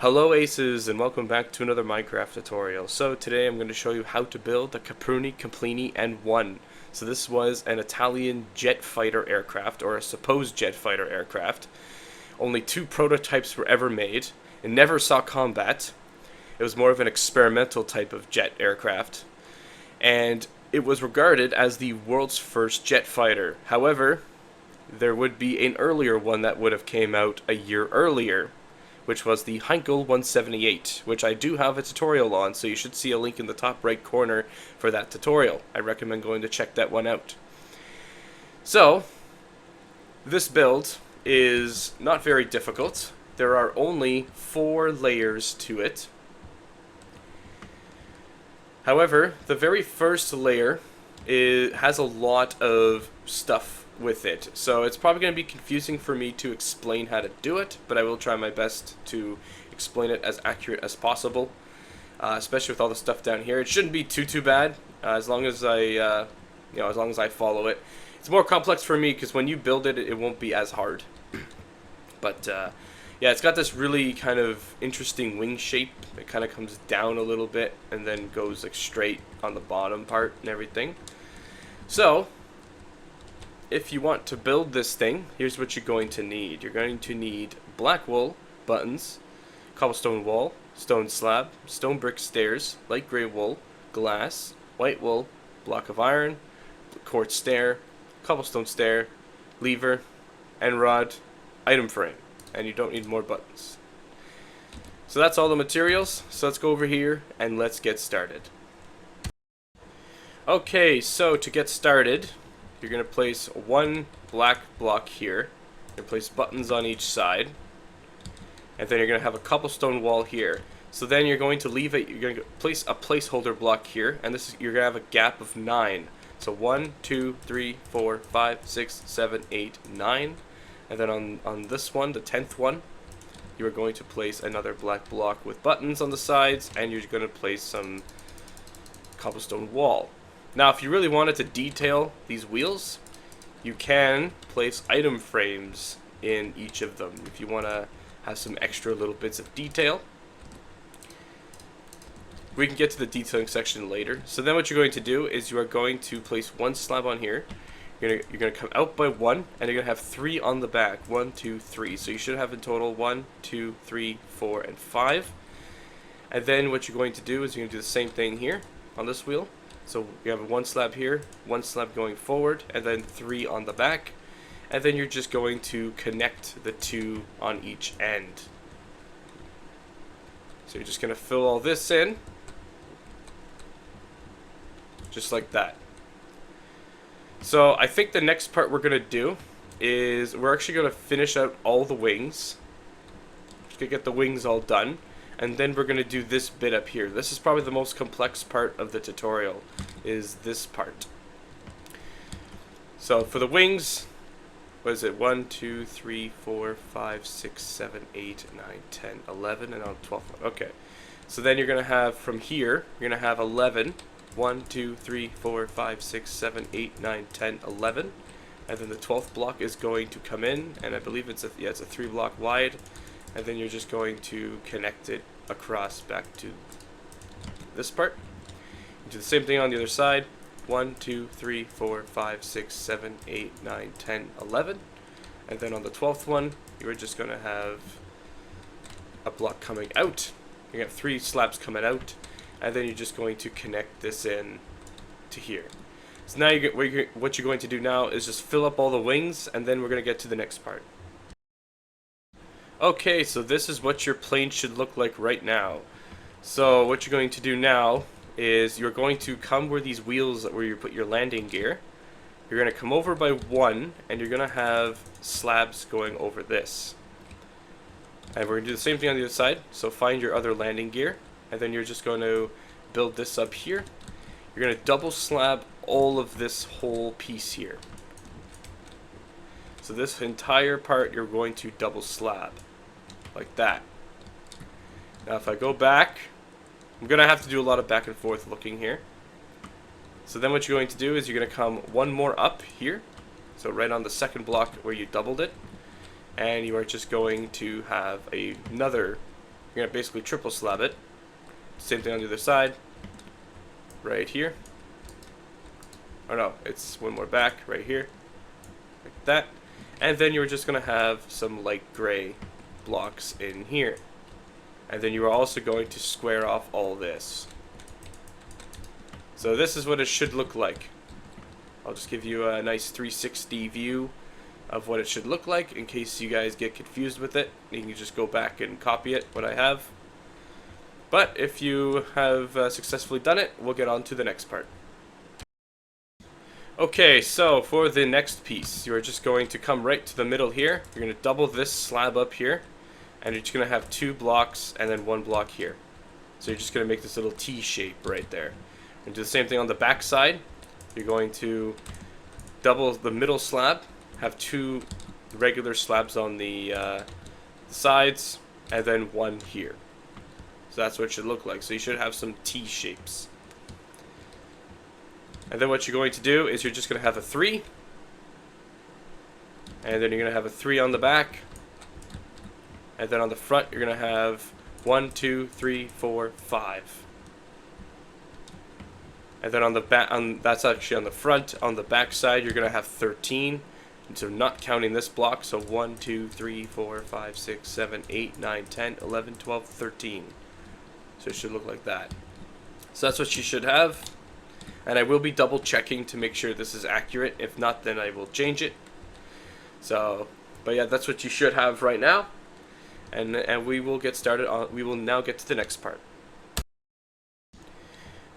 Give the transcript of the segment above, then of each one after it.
Hello Aces, and welcome back to another Minecraft tutorial. So today I'm going to show you how to build the Caproni Campini N.1. So this was an Italian jet fighter aircraft, or a supposed jet fighter aircraft. Only 2 prototypes were ever made. It never saw combat. It was more of an experimental type of jet aircraft. And it was regarded as the world's first jet fighter. However, there would be an earlier one that would have came out a year earlier, which was the Heinkel 178, which I do have a tutorial on, so you should see a link in the top right corner for that tutorial. I recommend going to check that one out. So, this build is not very difficult. There are only 4 layers to it. However, the very first layer has a lot of stuff with it, so it's probably going to be confusing for me to explain how to do it, but I will try my best to explain it as accurate as possible, especially with all the stuff down here. It shouldn't be too bad, as long as I follow it. It's more complex for me because when you build it, it won't be as hard. But yeah, it's got this really kind of interesting wing shape. It kind of comes down a little bit and then goes like straight on the bottom part and everything. So if you want to build this thing, here's what you're going to need. You're going to need black wool, buttons, cobblestone wall, stone slab, stone brick stairs, light gray wool, glass, white wool, block of iron, quartz stair, cobblestone stair, lever, end rod, item frame. And you don't need more buttons. So that's all the materials. So let's go over here and let's get started. Okay, so to get started, you're going to place 1 black block here. You're going to place buttons on each side. And then you're going to have a cobblestone wall here. So then you're going to leave it, you're going to place a placeholder block here. And you're going to have a gap of 9. So 1, 2, 3, 4, 5, 6, 7, 8, 9. And then on this one, the 10th one, you are going to place another black block with buttons on the sides. And you're going to place some cobblestone wall. Now, if you really wanted to detail these wheels, you can place item frames in each of them if you want to have some extra little bits of detail. We can get to the detailing section later. So then what you're going to do is you are going to place 1 slab on here. You're going to come out by 1, and you're going to have 3 on the back. 1, 2, 3. So you should have in total 1, 2, 3, 4, and 5. And then what you're going to do is you're going to do the same thing here on this wheel. So you have 1 slab here, 1 slab going forward, and then 3 on the back. And then you're just going to connect the 2 on each end. So you're just going to fill all this in, just like that. So I think the next part we're going to do is we're actually going to finish out all the wings. Just going to get the wings all done. And then we're going to do this bit up here. This is probably the most complex part of the tutorial, is this part. So for the wings, what is it? 1, 2, 3, 4, 5, 6, 7, 8, 9, 10, 11, and on 12. Okay. So then you're going to have from here, you're going to have 11. 1, 2, 3, 4, 5, 6, 7, 8, 9, 10, 11. And then the 12th block is going to come in, and I believe it's a 3 block wide. And then you're just going to connect it across back to this part. Do the same thing on the other side. 1, 2, 3, 4, 5, 6, 7, 8, 9, 10, 11. And then on the 12th one, you're just going to have a block coming out. You're going to have 3 slabs coming out. And then you're just going to connect this in to here. So now what you're going to do now is just fill up all the wings, and then we're going to get to the next part. Okay, so this is what your plane should look like right now. So what you're going to do now is you're going to come where these wheels, where you put your landing gear. You're going to come over by 1, and you're going to have slabs going over this. And we're going to do the same thing on the other side. So find your other landing gear, and then you're just going to build this up here. You're going to double slab all of this whole piece here. So this entire part you're going to double slab. Like that. Now if I go back, I'm going to have to do a lot of back and forth looking here. So then what you're going to do is you're going to come 1 more up here. So right on the 2nd block where you doubled it. And you are just going to have another You're gonna basically triple slab it. Same thing on the other side. Right here. Oh no, it's one more back, right here. Like that. And then you're just gonna have some light gray blocks in here. And then you are also going to square off all this. So this is what it should look like. I'll just give you a nice 360 view of what it should look like in case you guys get confused with it. You can just go back and copy it, what I have. But if you have successfully done it, we'll get on to the next part. Okay, so for the next piece, you're just going to come right to the middle here. You're going to double this slab up here, and you're just going to have 2 blocks and then 1 block here. So you're just going to make this little T shape right there. And do the same thing on the back side. You're going to double the middle slab, have 2 regular slabs on the sides, and then 1 here. So that's what it should look like. So you should have some T shapes. And then what you're going to do is you're just going to have a 3. And then you're going to have a 3 on the back. And then on the front you're going to have 1, 2, 3, 4, 5. And then on the back, that's actually on the front. On the back side you're going to have 13. And so not counting this block, so 1, 2, 3, 4, 5, 6, 7, 8, 9, 10, 11, 12, 13. So it should look like that. So that's what you should have. And I will be double checking to make sure this is accurate. If not, then I will change it. So, but yeah, that's what you should have right now. And we will get started on, we will now get to the next part.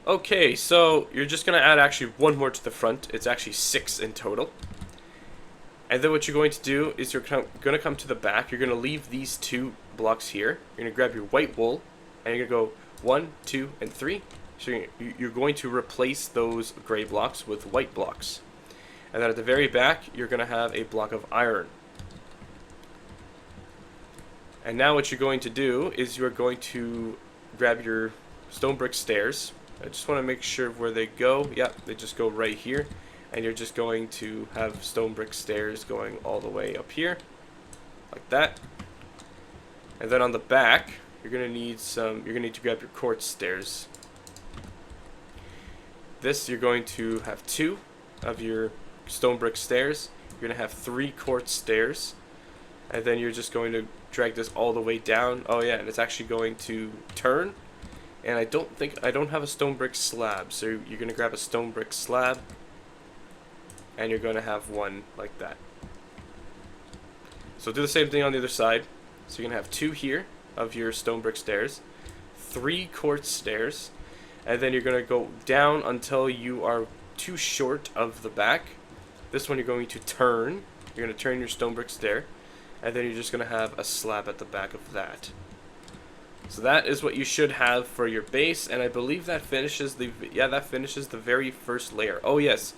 Okay, so you're just going to add actually 1 more to the front. It's actually 6 in total. And then what you're going to do is you're going to come to the back. You're going to leave these 2 blocks here. You're going to grab your white wool. And you're going to go 1, 2, and 3. So you're going to replace those gray blocks with white blocks. And then at the very back, you're going to have a block of iron. And now what you're going to do is you're going to grab your stone brick stairs. I just want to make sure where they go. Yep, they just go right here. And you're just going to have stone brick stairs going all the way up here. Like that. And then on the back, you're going to need to grab your quartz stairs. This, you're going to have 2 of your stone brick stairs. You're going to have 3 quartz stairs. And then you're just going to drag this all the way down. Oh yeah, and it's actually going to turn. And I don't have a stone brick slab. So you're going to grab a stone brick slab. And you're going to have 1 like that. So do the same thing on the other side. So you're going to have 2 here of your stone brick stairs. 3 quartz stairs. And then you're going to go down until you are too short of the back. This one you're going to turn. You're going to turn your stone brick stair. And then you're just going to have a slab at the back of that. So that is what you should have for your base. And I believe that finishes the very first layer. Oh yes.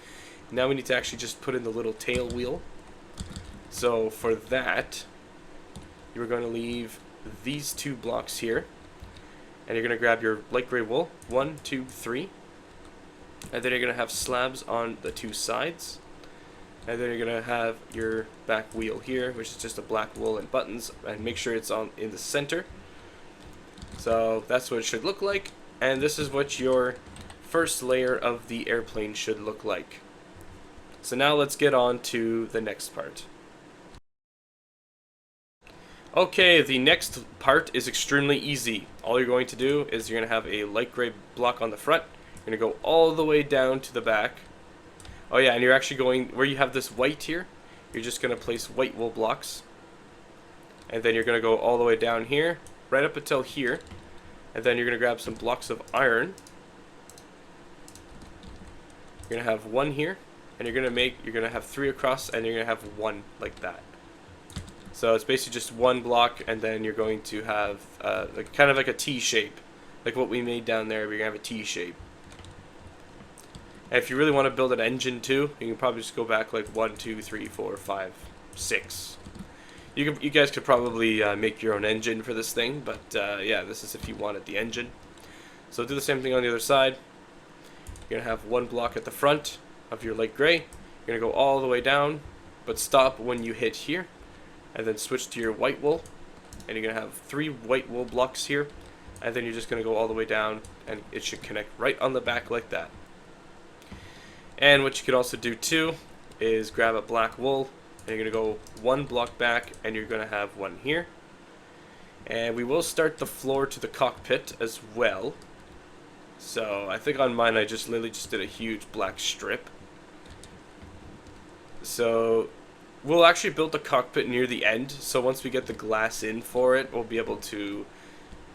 Now we need to actually just put in the little tail wheel. So for that, you're going to leave these 2 blocks here. And you're going to grab your light gray wool, 1, 2, 3. And then you're going to have slabs on the 2 sides. And then you're going to have your back wheel here, which is just a black wool and buttons. And make sure it's in the center. So that's what it should look like. And this is what your first layer of the airplane should look like. So now let's get on to the next part. Okay, the next part is extremely easy. All you're going to do is you're going to have a light gray block on the front. You're going to go all the way down to the back. Oh yeah, and you're actually going, where you have this white here, you're just going to place white wool blocks. And then you're going to go all the way down here, right up until here. And then you're going to grab some blocks of iron. You're going to have 1 here. And you're going to have 3 across, and you're going to have 1 like that. So it's basically just 1 block, and then you're going to have kind of like a T shape. Like what we made down there, we're going to have a T shape. And if you really want to build an engine too, you can probably just go back like 1, 2, 3, 4, 5, 6. You guys could probably make your own engine for this thing, but yeah, this is if you wanted the engine. So do the same thing on the other side. You're going to have 1 block at the front of your light gray. You're going to go all the way down, but stop when you hit here. And then switch to your white wool. and you're going to have 3 white wool blocks here, and then you're just going to go all the way down, and it should connect right on the back like that. And what you can also do too is grab a black wool, and you're going to go 1 block back, and you're going to have 1 here. And we will start the floor to the cockpit as well. So I think on mine I just literally just did a huge black strip. So we'll actually build the cockpit near the end, so once we get the glass in for it, we'll be able to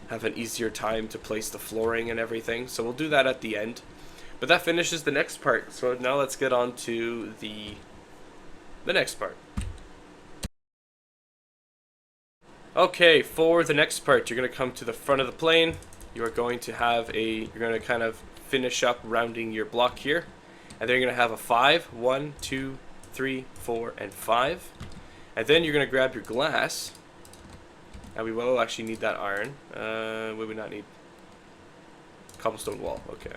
have an easier time to place the flooring and everything. So we'll do that at the end. But that finishes the next part. So now let's get on to the next part. Okay, for the next part, you're going to come to the front of the plane. You are going to have you're going to kind of finish up rounding your block here. And then you're going to have a 5, 1, 2, 3, 4, and 5. And then you're going to grab your glass. And we will actually need that iron. We would not need cobblestone wall. Okay.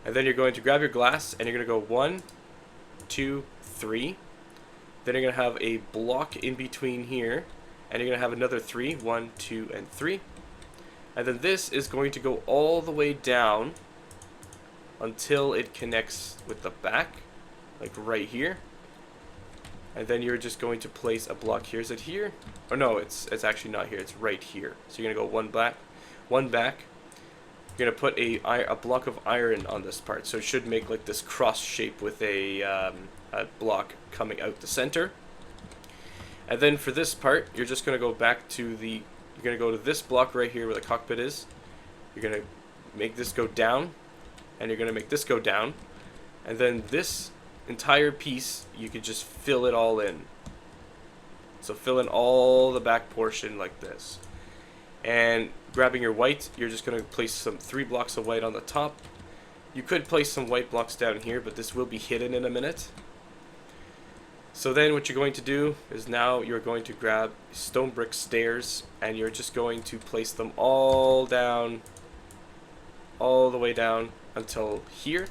And then you're going to grab your glass, and you're going to go 1, 2, 3. Then you're going to have a block in between here. And you're going to have another 3, 1, 2, and 3. And then this is going to go all the way down until it connects with the back, like right here. And then you're just going to place a block here. Is it here? Oh no, it's actually not here. It's right here. So you're going to go 1 back, 1 back. You're going to put a block of iron on this part. So it should make like this cross shape with a block coming out the center. And then for this part, you're just going to go back to you're going to go to this block right here where the cockpit is. You're going to make this go down, and you're going to make this go down. And then this entire piece, you could just fill it all in. So fill in all the back portion like this. And grabbing your white, you're just going to place some 3 blocks of white on the top. You could place some white blocks down here, but this will be hidden in a minute. So then what you're going to do is now you're going to grab stone brick stairs, and you're just going to place them all down, all the way down until here.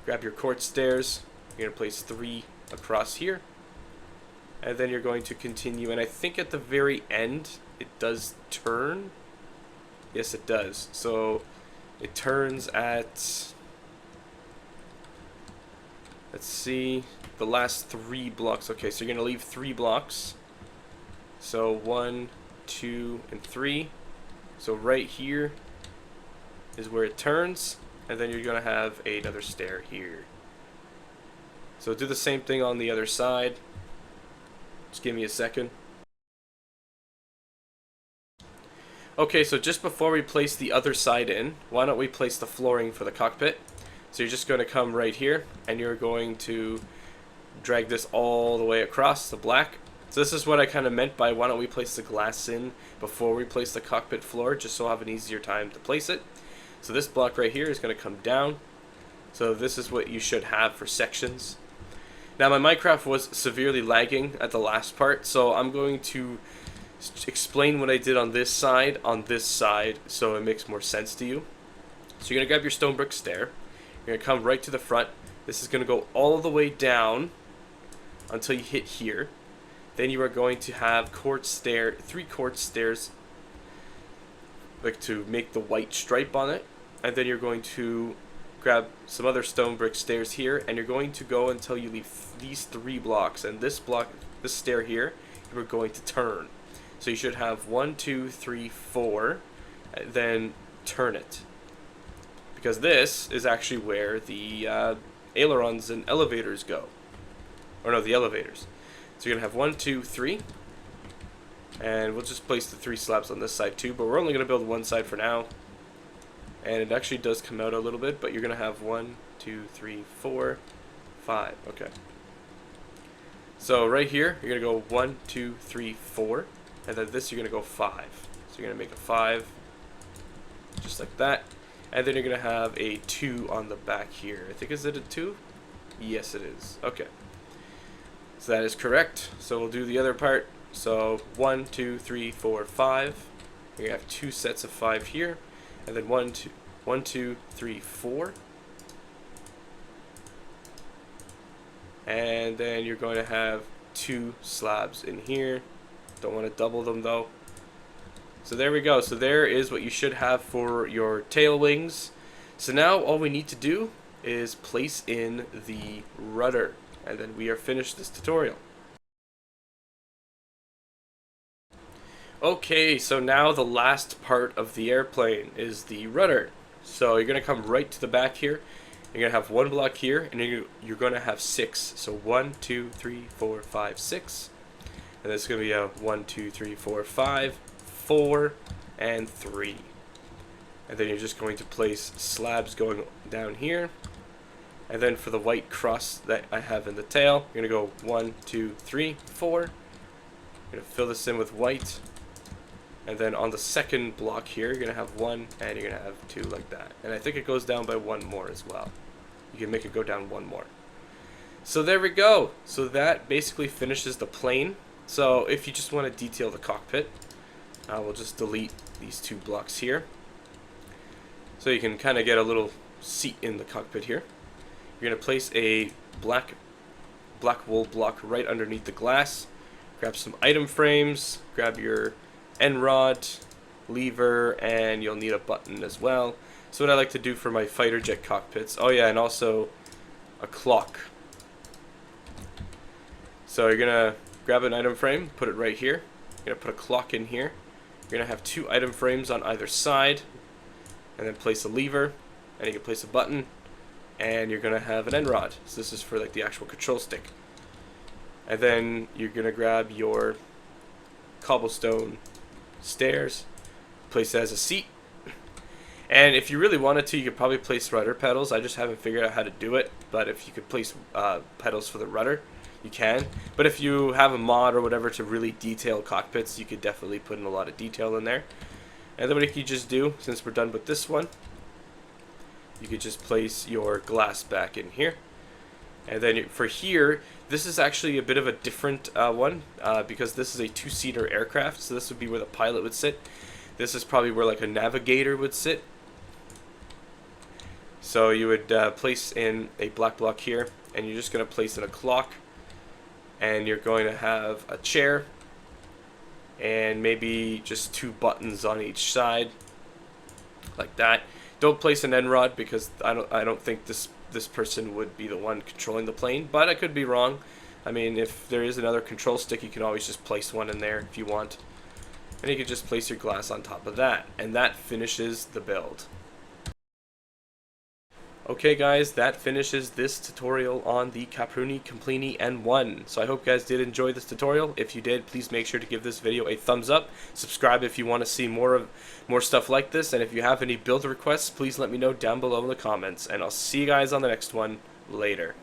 Grab your quartz stairs, you're going to place 3 across here, and then you're going to continue, and I think at the very end it does turn. Yes, it does. So it turns at, let's see, the last 3 blocks. Okay, so you're going to leave 3 blocks. So 1, 2, and 3. So right here is where it turns, and then you're going to have another stair here. So do the same thing on the other side. Just give me a second. Okay, so just before we place the other side in, why don't we place the flooring for the cockpit? So you're just going to come right here, and you're going to drag this all the way across the black. So this is what I kind of meant by why don't we place the glass in before we place the cockpit floor, just so I'll have an easier time to place it. So this block right here is going to come down. So this is what you should have for sections. Now my Minecraft was severely lagging at the last part, so I'm going to explain what I did on this side, so it makes more sense to you. So you're going to grab your stone brick stair. You're going to come right to the front. This is going to go all the way down until you hit here. Then you are going to have 3 quartz stairs, like to make the white stripe on it. And then you're going to grab some other stone brick stairs here, and you're going to go until you leave these 3 blocks. And this stair here, you're going to turn. So you should have 1, 2, 3, 4, then turn it. Because this is actually where the ailerons and elevators go. Or no, the elevators. So you're going to have 1, 2, 3. And we'll just place the 3 slabs on this side too, but we're only going to build one side for now. And it actually does come out a little bit, but you're going to have 1, 2, 3, 4, 5. Okay. So right here, you're going to go 1, 2, 3, 4. And then this, you're going to go 5. So you're going to make a 5, just like that. And then you're going to have a 2 on the back here. I think, is it a 2? Yes, it is. Okay. So that is correct. So we'll do the other part. So 1, 2, 3, 4, 5. You're going to have 2 sets of 5 here. And then 1, 2, 3, 4. And then you're going to have 2 slabs in here. Don't want to double them though. So there we go. So there is what you should have for your tail wings. So now all we need to do is place in the rudder, and then we are finished this tutorial. Okay, so now the last part of the airplane is the rudder. So you're going to come right to the back here. You're going to have one block here, and you're going to have 6. So 1, 2, 3, 4, 5, 6. And this is going to be a 1, 2, 3, 4, 5, 4, and 3. And then you're just going to place slabs going down here. And then for the white cross that I have in the tail, you're going to go 1, 2, 3, 4. You're going to fill this in with white. And then on the second block here, you're going to have 1, and you're going to have 2 like that. And I think it goes down by 1 more as well. You can make it go down 1 more. So there we go. So that basically finishes the plane. So if you just want to detail the cockpit, we'll just delete these 2 blocks here. So you can kind of get a little seat in the cockpit here. You're going to place a black wool block right underneath the glass. Grab some item frames, grab your end rod, lever, and you'll need a button as well. So what I like to do for my fighter jet cockpits, oh yeah, and also a clock. So you're gonna grab an item frame, put it right here. You're gonna put a clock in here. You're gonna have 2 item frames on either side, and then place a lever, and you can place a button, and you're gonna have an end rod. So this is for like the actual control stick. And then you're gonna grab your cobblestone stairs, place it as a seat. And if you really wanted to, you could probably place rudder pedals. I just haven't figured out how to do it, but if you could place pedals for the rudder, you can. But if you have a mod or whatever to really detail cockpits, you could definitely put in a lot of detail in there. And then what you just do, since we're done with this one, you could just place your glass back in here. And then for here, this is actually a bit of a different one because this is a 2-seater aircraft. So this would be where the pilot would sit. This is probably where like a navigator would sit. So you would place in a black block here, and you're just going to place in a clock. And you're going to have a chair, and maybe just 2 buttons on each side, like that. Don't place an end rod because I don't think this person would be the one controlling the plane, but I could be wrong. I mean, if there is another control stick, you can always just place one in there if you want. And you can just place your glass on top of that, and that finishes the build. Okay guys, that finishes this tutorial on the Caproni Campini N.1. So I hope you guys did enjoy this tutorial. If you did, please make sure to give this video a thumbs up. Subscribe if you want to see more stuff like this. And if you have any build requests, please let me know down below in the comments. And I'll see you guys on the next one. Later.